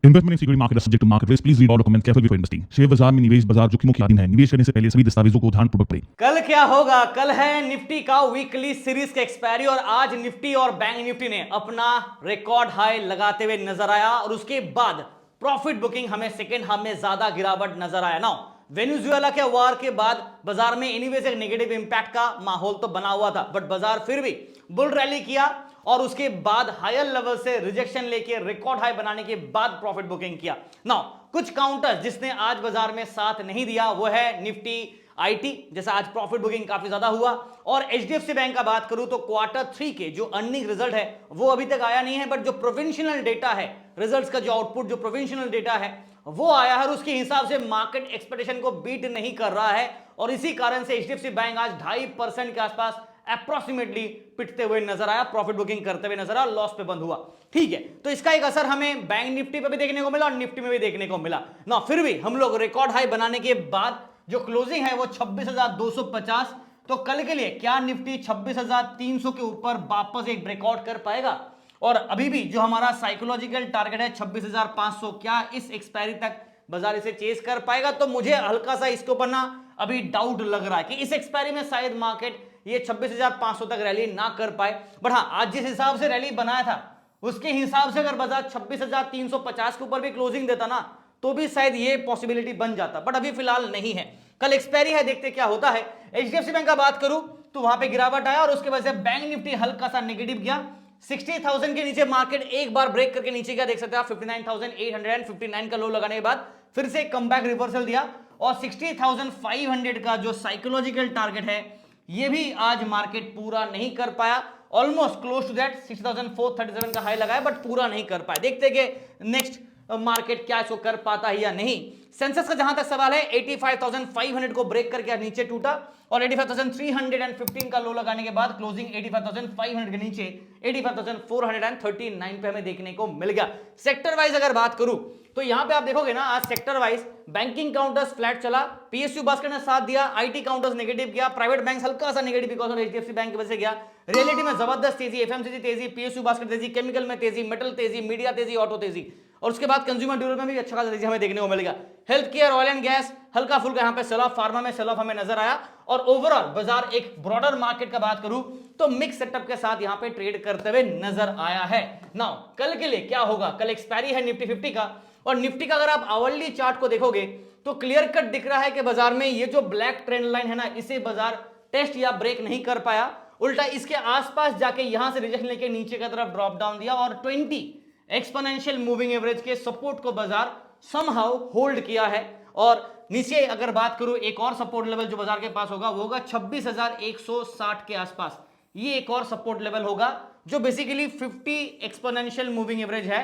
Investment in security market subject to market risk, please read all documents carefully before investing. Share बाजार में निवेश बाजार जोखिमों के अधीन है। निवेश करने से पहले सभी दस्तावेजों को ध्यानपूर्वक पढ़ें। कल क्या होगा? कल है निफ्टी का वीकली सीरीज का एक्सपायरी और आज निफ्टी और बैंक निफ्टी ने अपना रिकॉर्ड हाई लगाते हुए नजर आया और उसके बाद प्रॉफिट बुकिंग हमें सेकेंड हाफ में ज्यादा गिरावट नजर आया। ना वेनेजुएला के वार के बाद बाजार में एनीवेज एक नेगेटिव इंपैक्ट का माहौल तो बना हुआ था, बट बाजार फिर भी बुल रैली किया और उसके बाद हायर लेवल से रिजेक्शन लेके रिकॉर्ड हाई बनाने के बाद प्रॉफिट बुकिंग किया। नाउ कुछ काउंटर्स जिसने आज बाजार में साथ नहीं दिया वो है निफ्टी आईटी, जैसा आज प्रॉफिट बुकिंग काफी ज्यादा हुआ। और एचडीएफसी बैंक का बात करूं तो Q3 के जो अर्निंग रिजल्ट है वो अभी तक आया नहीं है, बट जो प्रोविंशियल डेटा है, रिजल्ट्स का जो आउटपुट जो प्रोविंशियल डेटा है वो आया है और उसके हिसाब से मार्केट एक्सपेक्टेशन को बीट नहीं कर रहा है और इसी कारण से एचडीएफसी बैंक आज 2.5% के आसपास अप्रोक्सीमेटली पिटते हुए नजर आया, प्रॉफिट बुकिंग करते हुए नजर आया, लॉस पे बंद हुआ। ठीक है, तो इसका एक असर हमें बैंक निफ्टी पे भी देखने को मिला और निफ्टी में भी देखने को मिला ना। फिर भी हम लोग रिकॉर्ड हाई बनाने के बाद जो क्लोजिंग है वो 26,250। तो कल के लिए क्या निफ्टी 26,300 के ऊपर वापस एक ब्रेकआउट कर पाएगा? और अभी भी जो हमारा साइकोलॉजिकल टारगेट है 26,500, क्या इस एक्सपायरी तक बाजार इसे चेस कर पाएगा? तो मुझे हल्का सा इसके ऊपर ना अभी डाउट लग रहा है कि इस एक्सपायरी में शायद मार्केट ये 26,500 तक रैली ना कर पाए। बट हाँ, आज जिस हिसाब से रैली बनाया था उसके हिसाब से अगर बाजार 26,350 के ऊपर भी क्लोजिंग देता ना तो भी शायद ये पॉसिबिलिटी बन जाता, बट अभी फिलहाल नहीं है। कल एक्सपायरी है, देखते क्या होता है। एचडीएफसी बैंक का बात करूं तो वहां पे गिरावट आया और उसके वजह से बैंक निफ्टी हल्का सा नेगेटिव गया। 60,000 के नीचे मार्केट एक बार ब्रेक करके नीचे गया, देख सकते हैं आप 59,859 का लो लगाने के बाद फिर से कमबैक रिवर्सल दिया और 60,500 का जो साइकोलॉजिकल टारगेट है ये भी आज मार्केट पूरा नहीं कर पाया। ऑलमोस्ट क्लोज टू दैट 60,437 का हाई लगाया बट पूरा नहीं कर पाया। देखते हैं कि नेक्स्ट मार्केट क्या इसको कर पाता है या नहीं। सेंसेक्स का जहां तक सवाल है 85,500 को ब्रेक करके नीचे टूटा और 85,315 का लो लगाने के बाद क्लोजिंग 85,500 के नीचे 85,439 पे हमें देखने को मिल गया। सेक्टर वाइज अगर बात करूं तो यहां पे आप देखोगे ना आज sector wise banking counters flat चला, पीएसयू बास्केट ने साथ दिया, आईटी काउंटर्स नेगेटिव गया, प्राइवेट बैंक हल्का सा negative because of HDFC bank की वजह से गया। रियलिटी में जबरदस्त तेजी, एफएमसीजी तेजी, पीएसयू बास्केट तेजी, केमिकल में तेजी, मेटल तेजी, मीडिया तेजी, ऑटो तेजी और उसके बाद कंज्यूमर ड्यूरेबल में भी अच्छा खासा तेजी हमें देखने को मिलेगा। Health care, oil and gas हल्का फुल्का यहाँ पे सेल ऑफ, फार्मा में सेल ऑफ हमें नजर आया और ओवरऑल बाजार एक ब्रॉडर मार्केट का बात करूं तो मिक्स सेटअप के साथ यहाँ पे ट्रेड करते हुए नजर आया है। नाउ कल के लिए क्या होगा? कल एक्सपायरी है निफ्टी 50 का और निफ्टी का अगर आप आवरली चार्ट को देखोगे तो क्लियर कट दिख रहा है कि बाजार में ये जो ब्लैक ट्रेंड लाइन है ना इसे बाजार टेस्ट या ब्रेक नहीं कर पाया, उल्टा इसके आसपास जाके यहां से रिजेक्शन लेके नीचे की तरफ ड्रॉप डाउन दिया और 20 एक्सपोनेंशियल मूविंग एवरेज के सपोर्ट को बाजार समहाउ होल्ड किया है। और नीचे अगर बात करूं एक और सपोर्ट लेवल जो बाजार के पास होगा वो होगा 26,160 के आसपास। ये एक और सपोर्ट लेवल होगा जो बेसिकली 50 एक्सपोनेंशियल मूविंग एवरेज है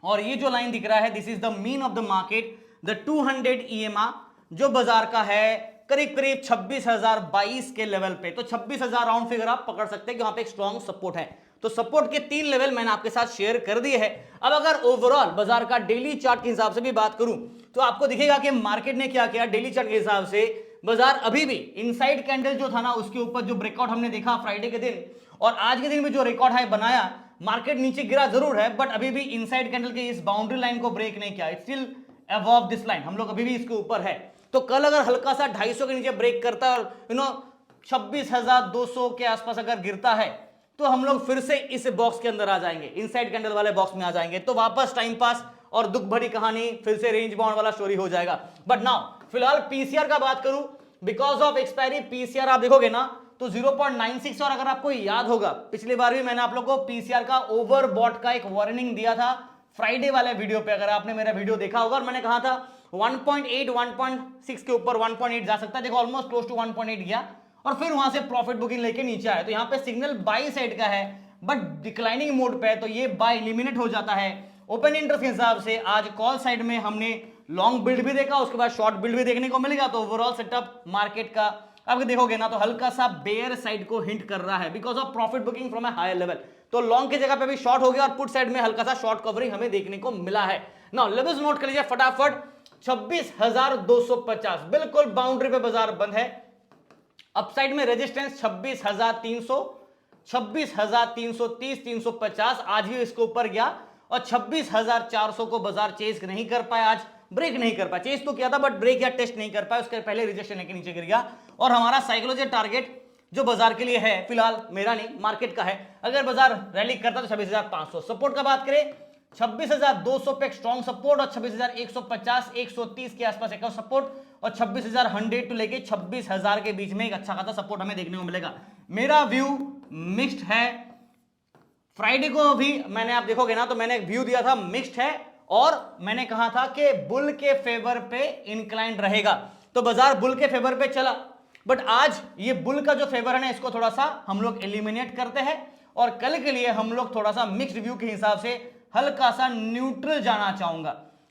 और ये जो लाइन दिख रहा है this is the mean of the market, the 200 EMA जो बाजार का है करीब करीब 26,022 के लेवल पे। तो 26,000 राउंड फिगर आप पकड़ सकते हैं कि वहां पे एक स्ट्रॉन्ग सपोर्ट है। तो सपोर्ट के 3 लेवल मैंने आपके साथ शेयर कर दिए हैं। अब अगर ओवरऑल बाजार का डेली चार्ट के हिसाब से भी बात करूं तो आपको दिखेगा कि मार्केट ने क्या किया। डेली चार्ट के हिसाब से बाजार अभी भी इनसाइड कैंडल जो था ना उसके ऊपर जो ब्रेकआउट हमने देखा फ्राइडे के दिन और आज के दिन में जो रिकॉर्ड हाई बनाया, मार्केट नीचे गिरा जरूर है बट अभी भी इनसाइड कैंडल के इस बाउंड्री लाइन को ब्रेक नहीं किया, it's still above this line, हम लोग अभी भी इसके ऊपर है। तो कल अगर हल्का सा 250 के नीचे ब्रेक करता है और 26,200 के आसपास अगर गिरता है तो हम लोग फिर से इस बॉक्स के अंदर आ जाएंगे, इनसाइड कैंडल वाले बॉक्स में आ जाएंगे। तो वापस टाइम पास और दुख भरी कहानी फिर से रेंज बाउंड वाला स्टोरी हो जाएगा। बट नाउ फिलहाल पीसीआर का बात करूं, बिकॉज ऑफ एक्सपायरी पीसीआर आप देखोगे ना तो 0.96 और अगर आपको याद होगा पिछली बार भी मैंने आप लोगों को पीसीआर का ओवरबॉट का एक वार्निंग दिया था फ्राइडे वाले वीडियो पे, अगर आपने मेरा वीडियो देखा होगा और मैंने कहा था 1.8 1.6 के ऊपर 1.8 जा सकता है। देखो ऑलमोस्ट क्लोज टू 1.8 गया और फिर वहां से प्रॉफिट बुकिंग लेके नीचे आया। तो यहाँ पे सिग्नल बाई साइड का है बट डिक्लाइनिंग मोड पे है तो ये बाय एलिमिनेट हो जाता है। ओपन इंटरेस्ट के हिसाब से आज कॉल साइड में हमने लॉन्ग बिल्ड भी देखा, उसके बाद शॉर्ट बिल्ड भी देखने को मिलेगा। तो ओवरऑल सेटअप मार्केट का अब देखोगे ना तो हल्का सा बेयर साइड को हिंट कर रहा है because of profit booking from a higher level. तो लॉन्ग की जगह पे भी शॉर्ट हो गया और पुट साइड में हल्का सा शॉर्ट कवरिंग हमें देखने को मिला है। नाउ लेवल्स नोट कर लीजिए फटाफट। 26,250 बिल्कुल बाउंड्री पे बाजार बंद है। अपसाइड में रेजिस्टेंस 26,300, 26,330, 350 आज भी इसके ऊपर गया और 26,400 को बाजार चेस नहीं कर पाया, आज ब्रेक नहीं कर पाया। चेस तो किया था बट ब्रेक या टेस्ट नहीं कर पाया, उसके पहले रिजेक्शन लेके नीचे गिर गया। और हमारा साइकोलॉजिकल टारगेट जो बाजार के लिए है, फिलहाल मेरा नहीं मार्केट का है, अगर बाजार रैली करता तो 26,500। सपोर्ट का बात करें 26,200 पे एक स्ट्रॉन्ग सपोर्ट और 26,150 130 के आसपास एक और सपोर्ट और 26,100 टू लेके 26,000 के बीच में एक अच्छा खासा सपोर्ट हमें देखने को मिलेगा। मेरा व्यू मिक्स्ड है। फ्राइडे को भी मैंने, आप देखोगे ना तो मैंने एक व्यू दिया था मिक्स्ड है और मैंने कहा था कि बुल के फेवर पे इंक्लाइंड रहेगा, तो बाजार बुल के फेवर पे चला। बट आज ये बुल का जो फेवर है ना, इसको थोड़ा सा हम लोग एलिमिनेट करते हैं और कल के लिए हम लोग थोड़ा सा मिक्स्ड व्यू के हिसाब से हल्का सा न्यूट्रल जाना चाहूंगा।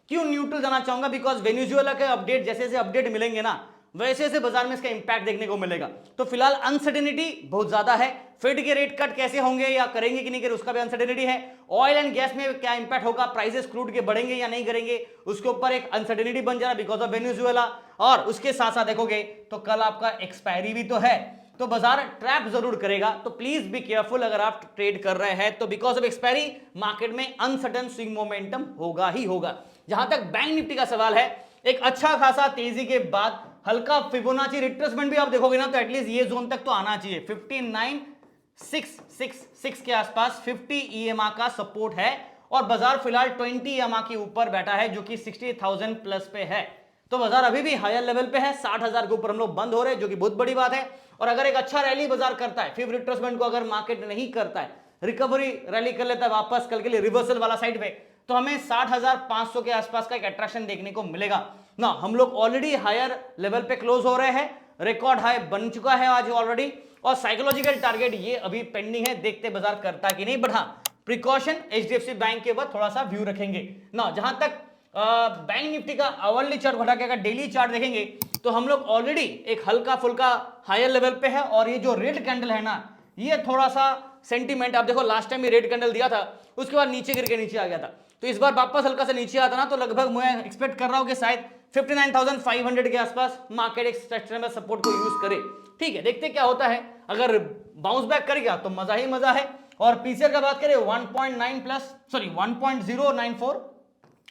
क्यों न्यूट्रल जाना चाहूंगा? बिकॉज वेनेजुएला के अपडेट जैसे जैसे अपडेट मिलेंगे ना, वैसे वैसे बाजार में इसका इंपैक्ट देखने को मिलेगा। तो फिलहाल अनसर्टेनिटी बहुत ज्यादा है। फेड के रेट कट कैसे होंगे या करेंगे कि नहीं करेंगे, उसका भी अनसर्टेनिटी है। ऑयल एंड गैस में क्या इंपैक्ट होगा, प्राइसेस क्रूड के बढ़ेंगे या नहीं करेंगे, उसके ऊपर एक अनसर्टेनिटी बन जा रहा है बिकॉज ऑफ वेनेजुएला। और उसके साथ साथ देखोगे तो कल आपका एक्सपायरी भी तो है, तो बाजार ट्रैप जरूर करेगा। तो प्लीज बी केयरफुल अगर आप ट्रेड कर रहे हैं तो, बिकॉज ऑफ एक्सपायरी मार्केट में अनसर्टन स्विंग मोमेंटम होगा ही होगा। जहां तक बैंक निफ्टी का सवाल है, एक अच्छा खासा तेजी के बाद हल्का फिबोनाची रिट्रेसमेंट भी आप देखोगे ना तो एटलीस्ट ये जोन तक तो आना चाहिए। 59,666 के आसपास 50 EMA का सपोर्ट है और बाजार फिलहाल 20 EMA के ऊपर बैठा है जो कि 60,000 प्लस पे है। तो बाजार अभी भी हायर लेवल पे है, 60,000 के ऊपर हम लोग बंद हो रहे हैं जो कि बहुत बड़ी बात है। और अगर एक अच्छा रैली बाजार करता है, फिर रिट्रेसमेंट को अगर मार्केट नहीं करता है, रिकवरी रैली कर लेता है वापस कल के लिए रिवर्सल वाला साइड पे, तो हमें 60,500 के आसपास का एक अट्रैक्शन देखने को मिलेगा ना। हम लोग ऑलरेडी हायर लेवल पे क्लोज हो रहे हैं, रिकॉर्ड हाई बन चुका है आज ऑलरेडी, और साइकोलॉजिकल टारगेट ये अभी पेंडिंग है, देखते बाजार करता कि नहीं। बट हाँ, प्रिकॉशन एचडीएफसी बैंक के बाद थोड़ा सा व्यू रखेंगे ना। जहां तक बैंक निफ्टी का आवरली चार्ट घटा के अगर डेली चार्ट देखेंगे तो हम लोग ऑलरेडी एक हल्का फुल्का हायर लेवल पे है। और ये जो रेड कैंडल है ना, ये थोड़ा सा सेंटीमेंट, आप देखो लास्ट टाइम ये रेड कैंडल दिया था, उसके बाद नीचे गिर के नीचे आ गया था। तो इस बार वापस हल्का सा नीचे आता ना, तो लगभग मैं एक्सपेक्ट कर रहा हूं कि शायद 59,500 के आसपास मार्केट एक स्ट्रक्चरल सपोर्ट को यूज करे। ठीक है, देखते क्या होता है। अगर बाउंस बैक करेगा तो मजा ही मजा है। और पीसीआर का बात करें 1.094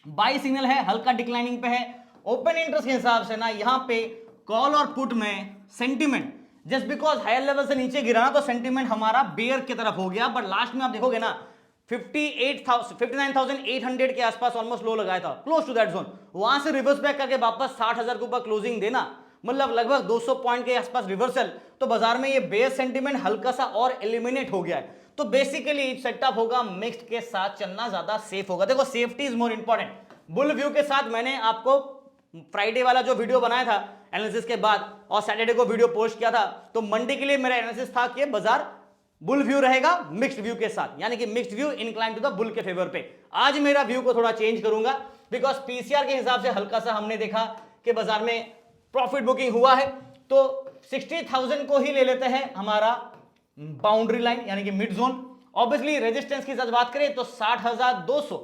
बाई सिग्नल है, हल्का डिक्लाइनिंग पे है। ओपन इंटरेस्ट के हिसाब से ना यहाँ पे कॉल और पुट में sentiment just because higher level से नीचे गिरा ना, तो सेंटीमेंट हमारा बेयर की तरफ हो गया। बट लास्ट में आप देखोगे ना 59,800 के आसपास ऑलमोस्ट लो लगाया था, क्लोज टू दैट जोन। वहां से रिवर्स बैक करके वापस 60,000 के ऊपर क्लोजिंग देना, मतलब लगभग 200 पॉइंट के आसपास रिवर्सल। तो बाजार में ये बेयर सेंटीमेंट हल्का सा और एलिमिनेट हो गया है। तो बेसिकली सेटअप होगा मिक्स्ड के साथ चलना ज्यादा सेफ होगा। देखो safety is more important. Bull view के साथ मैंने आपको फ्राइडे वाला जो वीडियो बनाया था एनालिसिस के बाद और सैटरडे को वीडियो पोस्ट किया था, तो मंडे के लिए मेरा एनालिसिस था कि बाजार बुल व्यू रहेगा मिक्स्ड व्यू के साथ, यानी कि mixed view incline to the bull के फेवर पे। आज मेरा व्यू को थोड़ा चेंज करूंगा बिकॉज पीसीआर के हिसाब से हल्का सा हमने देखा कि बाजार में प्रॉफिट बुकिंग हुआ है। तो 60,000 को ही ले लेते हैं हमारा बाउंड्री लाइन, यानी कि मिड जोन। ऑब्वियसली रेजिस्टेंस की बात करें तो 60,200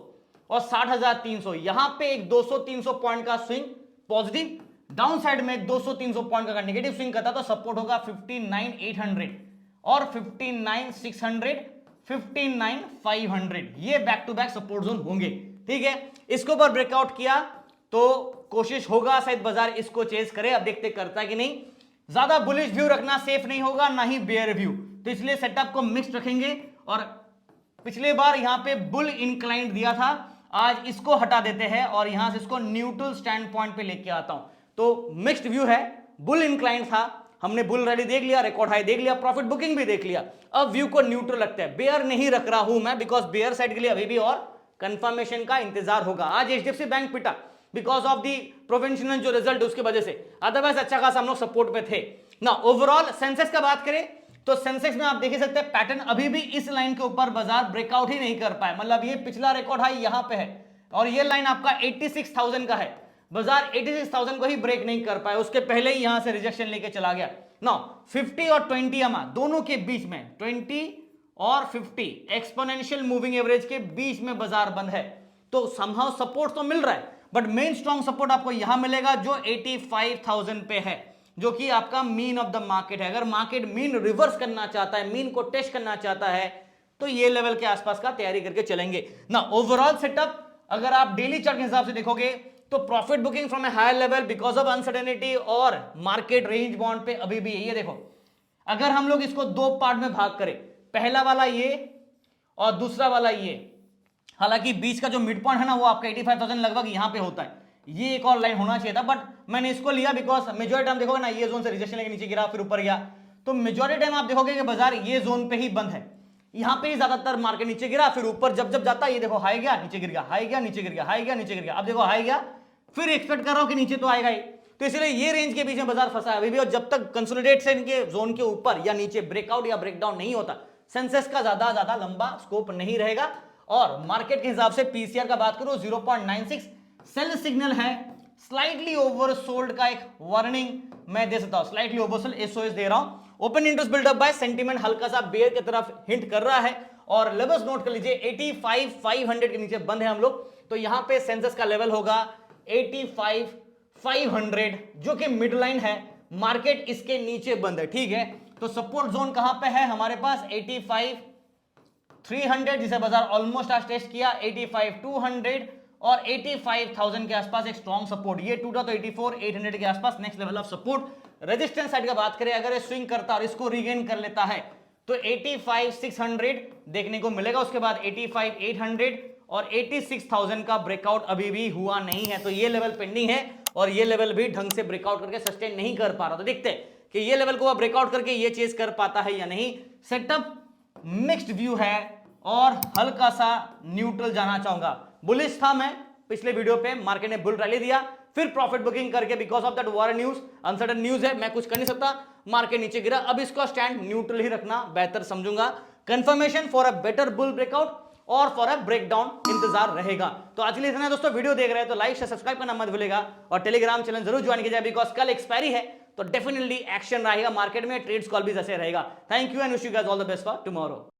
और 60,300, यहां पे एक 200-300 पॉइंट का स्विंग पॉजिटिव, डाउन साइड में 200-300 पॉइंट का नेगेटिव स्विंग करता तो सपोर्ट होगा 59,800 और 59,600, 59,500, ये back to back support zone होंगे। ठीक है, इसके ऊपर ब्रेकआउट किया तो कोशिश होगा शायद बाजार इसको चेस करे। अब देखते करता है कि नहीं। ज्यादा बुलिश व्यू रखना सेफ नहीं होगा, ना ही बेयर व्यू, तो इसलिए सेटअप को मिक्स रखेंगे। और पिछले बार यहां पे बुल इंक्लाइंड दिया था, आज इसको हटा देते हैं और यहां से इसको न्यूट्रल स्टैंड पॉइंट पे लेके आता हूं। तो मिक्स्ड व्यू है, बुल इंक्लाइंड था, हमने बुल रैली देख लिया, रिकॉर्ड हाई देख लिया, प्रॉफिट बुकिंग भी देख लिया। अब व्यू को न्यूट्रल लगता है, बेयर नहीं रख रहा हूं मैं बिकॉज बेयर साइड के लिए अभी भी और कंफर्मेशन का इंतजार होगा। आज एचडीएफसी बैंक पिटा बिकॉज ऑफ दी प्रोविंशियल जो रिजल्ट उसकी वजह से, अदरवाइज अच्छा खासा हम लोग सपोर्ट पे थे ना। ओवरऑल सेंसेक्स का बात करें तो सेंसेक्स में आप देख सकते हैं पैटर्न अभी भी इस लाइन के ऊपर बाजार ब्रेकआउट ही नहीं कर पाए। मतलब ये पिछला रिकॉर्ड हाई यहां पे है और ये लाइन आपका 86,000 का है, बाजार 86,000 को ही ब्रेक नहीं कर पाए, उसके पहले ही यहां से रिजेक्शन लेके चला गया। नाउ 50 और 20 EMA दोनों के बीच में, 20 और 50 एक्सपोनेंशियल मूविंग एवरेज के बीच में बाजार बंद है। तो समहाउ सपोर्ट तो मिल रहा है, बट मेन स्ट्रॉन्ग सपोर्ट आपको यहां मिलेगा जो 85,000 पे है, जो कि आपका मीन ऑफ द मार्केट है। अगर मार्केट मीन रिवर्स करना चाहता है, मीन को टेस्ट करना चाहता है, तो ये लेवल के आसपास का तैयारी करके चलेंगे ना। ओवरऑल सेटअप अगर आप डेली चार्ट के हिसाब से देखोगे तो profit booking from a higher level because of uncertainty और मार्केट रेंज बॉन्ड पे अभी भी ये देखो, अगर हम लोग इसको दो पार्ट में भाग करें, पहला वाला ये और दूसरा वाला ये, हालांकि बीच का जो मिड पॉइंट है ना वो आपका 85,000 लगभग यहां पे होता है, ये एक और लाइन होना चाहिए था, बट मैंने इसको लिया बिकॉज मेजॉरिटी टाइम देखोगे ना ये जोन से रिजेक्शन लेके नीचे गिरा फिर ऊपर गया, तो मेजॉरिटी टाइम आप देखोगे कि बाजार ये जोन पे ही बंद है, यहां पे ही ज्यादातर मार्केट नीचे गिरा फिर ऊपर जब जब जाता है ये देखो हाई गया नीचे गिर गया, हाई गया नीचे गिर गया, हाई गया नीचे गिर गया, अब देखो हाई गया फिर एक्सपेक्ट कर रहा हूं कि नीचे तो आएगा ही, तो इसलिए ये रेंज के बीच में बाजार फंसा है अभी भी, और जब तक कंसोलिडेट से इनके जोन के ऊपर या नीचे ब्रेकआउट या ब्रेकडाउन नहीं होता सेंसेक्स का ज्यादा लंबा स्कोप नहीं रहेगा। और मार्केट के हिसाब से पीसीआर का बात करूं 0.96 सेल सिग्नल है, स्लाइटली ओवरसोल्ड का एक वार्निंग मैं दे सकता हूं, स्लाइटली ओवरसोल्ड एसओएस दे रहा हूं। Open interest buildup buy sentiment हल्का सा बेयर की तरफ हिंट कर रहा है, और लेवल्स नोट कर लीजिए 85,500 के नीचे बंद है हम लोग, तो यहां पे सेंसेक्स का लेवल होगा 85,500 जो कि मिड लाइन है, मार्केट इसके नीचे बंद है, ठीक है। तो सपोर्ट जोन कहां पे है हमारे पास 85,300 जिसे बाजार ऑलमोस्ट आज टेस्ट किया, 85,200 और 85,000 के आसपास एक स्ट्रॉन्ग सपोर्ट, ये टूटा तो 84,800 के आसपास next level of support. Resistance side का बात करें अगर ये स्विंग करता और इसको रीगेन कर लेता है तो 85,600 देखने को मिलेगा, उसके बाद 85,800 और 86,000 का ब्रेकआउट अभी भी हुआ नहीं है, तो ये लेवल पेंडिंग है और ये लेवल भी ढंग से ब्रेकआउट करके सस्टेन नहीं कर पा रहा, तो देखते हैं कि ये लेवल को ब्रेकआउट करके ये चेज कर पाता है या नहीं। सेटअप मिक्स्ड व्यू है और हल्का सा न्यूट्रल जाना चाहूंगा, बुलिश था मैं पिछले वीडियो पे, मार्केट ने बुल रैली दिया फिर प्रॉफिट बुकिंग करके because of that war news, uncertain news है, मैं कुछ कर नहीं सकता, मार्केट नीचे गिरा, अब इसका स्टैंड न्यूट्रल ही रखना बेहतर समझूंगा। Confirmation for a better bull breakout और फॉर अ ब्रेकडाउन इंतजार रहेगा। तो आज के लिए इतना है दोस्तों, वीडियो देख रहे हैं तो लाइक शेयर सब्सक्राइब करना मत भूलेगा और टेलीग्राम चैनल जरूर ज्वाइन कीजिए बिकॉज कल एक्सपायरी है तो डेफिनेटली एक्शन रहेगा मार्केट में, ट्रेड्स कॉल भी जैसे रहेगा। Thank you and wish you guys all the best for tomorrow.